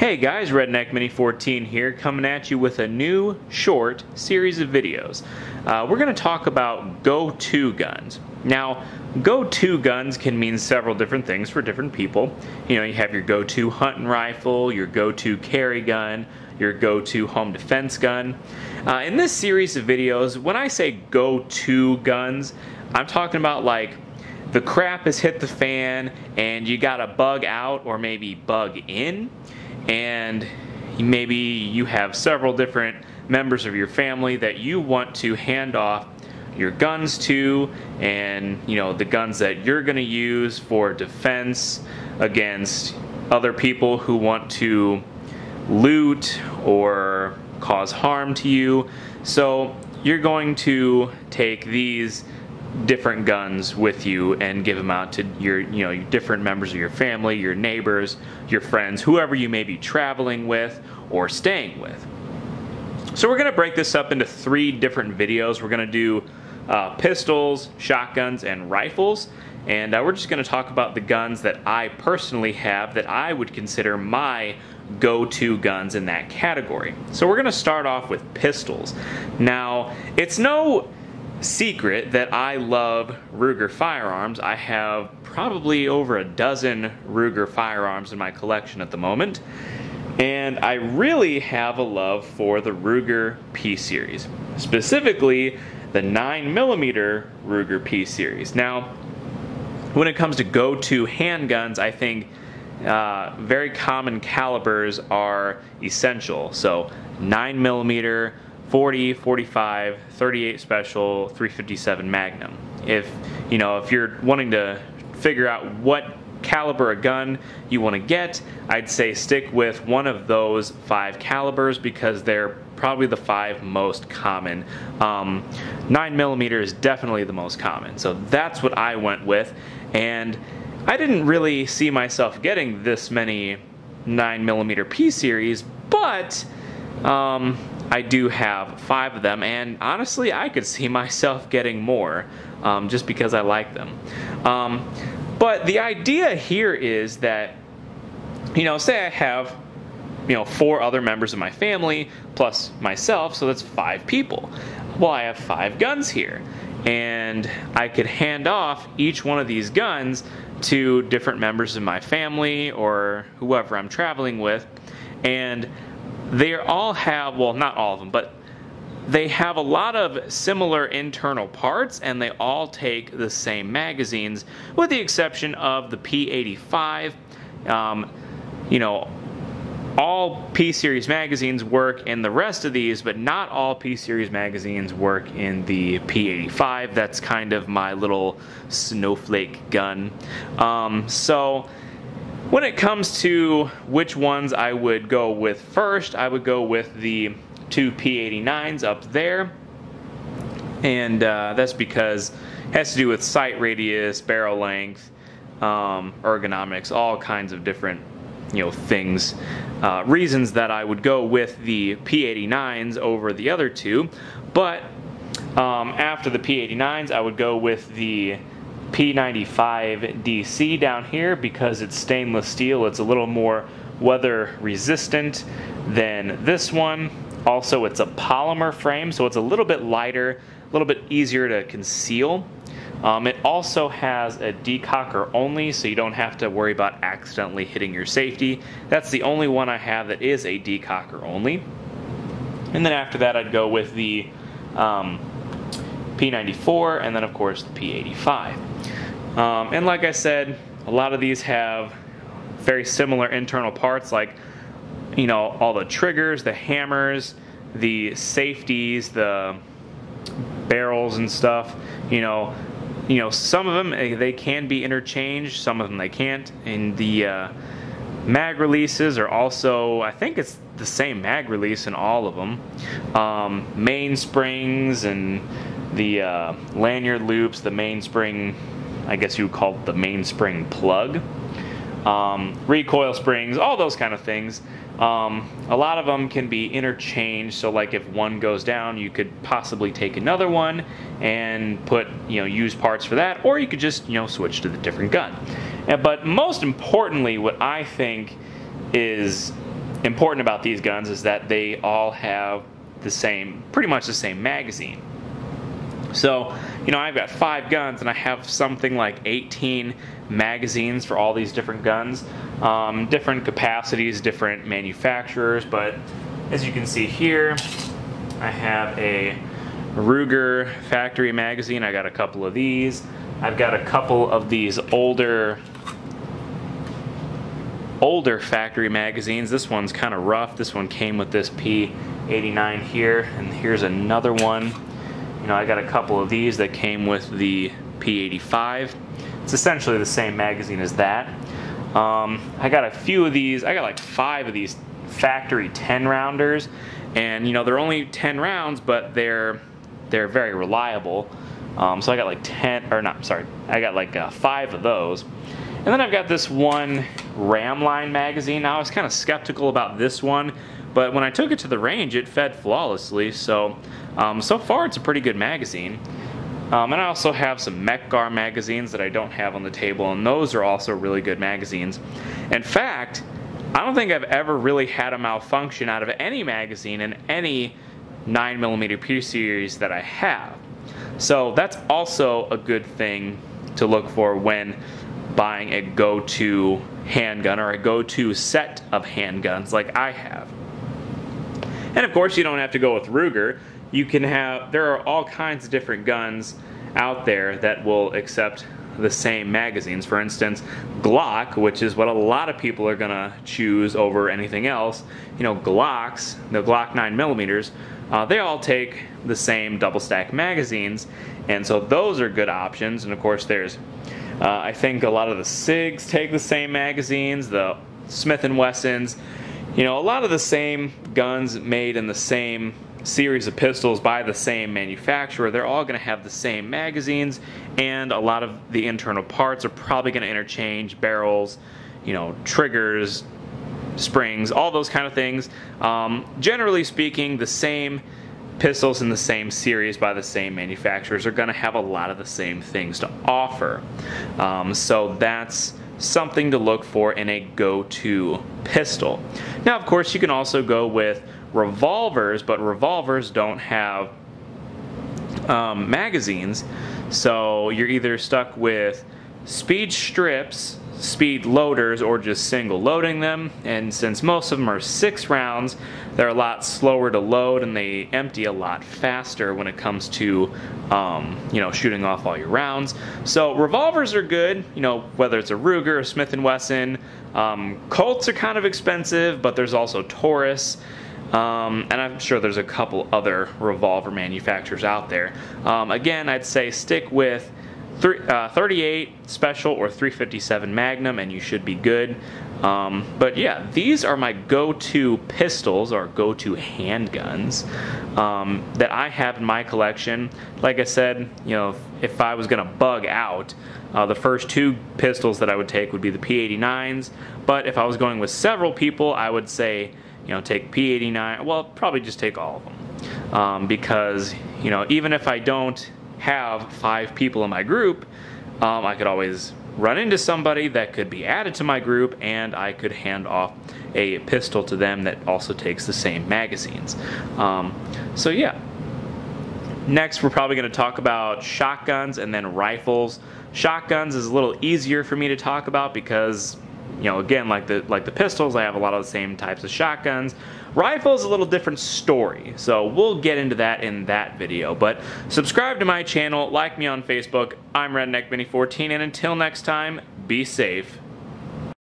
Hey guys, Redneck Mini 14 here, coming at you with a new short series of videos. We're going to talk about go-to guns. Now, go-to guns can mean several different things for different people. You know, you have your go-to hunting rifle, your go-to carry gun, your go-to home defense gun. In this series of videos, when I say go-to guns, I'm talking about like the crap has hit the fan and you got a bug out or maybe bug in, and maybe you have several different members of your family that you want to hand off your guns to, and you know, the guns that you're going to use for defense against other people who want to loot or cause harm to you. So you're going to take these different guns with you and give them out to your different members of your family, your neighbors, your friends, whoever you may be traveling with or staying with. So we're going to break this up into 3 different videos. We're going to do pistols, shotguns, and rifles, and we're just going to talk about the guns that I personally have that I would consider my go-to guns in that category. So we're going to start off with pistols. Now, it's no secret that I love Ruger firearms. I have probably over a dozen Ruger firearms in my collection at the moment, and I really have a love for the Ruger P series, specifically the 9mm Ruger P series. Now, when it comes to go-to handguns, I think very common calibers are essential. So 9mm, 40, 45, 38 Special, 357 Magnum. If you're wanting to figure out what caliber of gun you want to get, I'd say stick with one of those 5 calibers because they're probably the 5 most common. 9mm is definitely the most common, so that's what I went with, and I didn't really see myself getting this many 9mm P series, but I do have 5 of them, and honestly I could see myself getting more just because I like them. But the idea here is that, say I have 4 other members of my family plus myself, so that's 5 people. Well, I have 5 guns here, and I could hand off each one of these guns to different members of my family or whoever I'm traveling with, and they all have, well, not all of them, but they have a lot of similar internal parts, and they all take the same magazines, with the exception of the P85. All P-Series magazines work in the rest of these, but not all P-Series magazines work in the P85. That's kind of my little snowflake gun. So when it comes to which ones I would go with first, I would go with the 2 P89s up there, and that's because it has to do with sight radius, barrel length, ergonomics, all kinds of different things, reasons that I would go with the P89s over the other 2. But after the P89s, I would go with the P95 DC down here because it's stainless steel. It's a little more weather resistant than this one. Also, it's a polymer frame, so it's a little bit lighter, a little bit easier to conceal. It also has a decocker only, so you don't have to worry about accidentally hitting your safety. That's the only one I have that is a decocker only. And then after that, I'd go with the P94, and then of course the P85. And like I said, a lot of these have very similar internal parts, like all the triggers, the hammers, the safeties, the barrels and stuff. Some of them they can be interchanged, some of them they can't. And the mag releases are also, I think it's the same mag release in all of them. Mainsprings and the lanyard loops, the mainspring, I guess you would call it the mainspring plug. Recoil springs, all those kind of things. A lot of them can be interchanged, so like if one goes down, you could possibly take another one and put use parts for that, or you could just switch to the different gun. But most importantly, what I think is important about these guns is that they all have pretty much the same magazine. So, you know, I've got 5 guns and I have something like 18 magazines for all these different guns. Different capacities, different manufacturers, but as you can see here, I have a Ruger factory magazine. I got a couple of these. I've got a couple of these older factory magazines. This one's kind of rough. This one came with this P89 here, and here's another one. You know, I got a couple of these that came with the P85. It's essentially the same magazine as that. I got a few of these. I got like 5 of these factory 10 rounders, and you know, they're only 10 rounds, but they're very reliable. So I got like 10, or not, sorry, I got like 5 of those. And then I've got this one Ramline magazine. Now I was kind of skeptical about this one, but when I took it to the range, it fed flawlessly. So, so far it's a pretty good magazine. And I also have some Mekgar magazines that I don't have on the table, and those are also really good magazines. In fact, I don't think I've ever really had a malfunction out of any magazine in any 9mm P series that I have. So that's also a good thing to look for when buying a go-to handgun or a go-to set of handguns like I have. And of course, you don't have to go with Ruger. You can have, there are all kinds of different guns out there that will accept the same magazines. For instance, Glock, which is what a lot of people are gonna choose over anything else. You know, Glocks, the Glock 9mm, they all take the same double stack magazines, and so those are good options. And of course, there's I think a lot of the SIGs take the same magazines, the Smith & Wessons, you know, a lot of the same guns made in the same series of pistols by the same manufacturer. They're all going to have the same magazines, and a lot of the internal parts are probably going to interchange, barrels, you know, triggers, springs, all those kind of things. Generally speaking, the same pistols in the same series by the same manufacturers are going to have a lot of the same things to offer. So that's something to look for in a go-to pistol. Now, of course, you can also go with revolvers, but revolvers don't have magazines, so you're either stuck with speed strips, speed loaders, or just single loading them. And since most of them are 6 rounds, they're a lot slower to load, and they empty a lot faster when it comes to you know, shooting off all your rounds. So revolvers are good, you know, whether it's a Ruger or Smith & Wesson. Colts are kind of expensive, but there's also Taurus. And I'm sure there's a couple other revolver manufacturers out there. Again, I'd say stick with 38 Special or 357 Magnum, and you should be good. But yeah, these are my go-to pistols or go-to handguns that I have in my collection. Like I said, you know, if I was gonna bug out, the first 2 pistols that I would take would be the P89s. But if I was going with several people, I would say, you know, take P89. Well, probably just take all of them, because, you know, even if I don't have 5 people in my group, I could always run into somebody that could be added to my group, and I could hand off a pistol to them that also takes the same magazines. So yeah. Next, we're probably going to talk about shotguns and then rifles. Shotguns is a little easier for me to talk about because, you know, again, like the pistols, I have a lot of the same types of shotguns. Rifles is a little different story, so we'll get into that in that video. But subscribe to my channel, like me on Facebook. I'm Redneck Mini 14, and until next time, be safe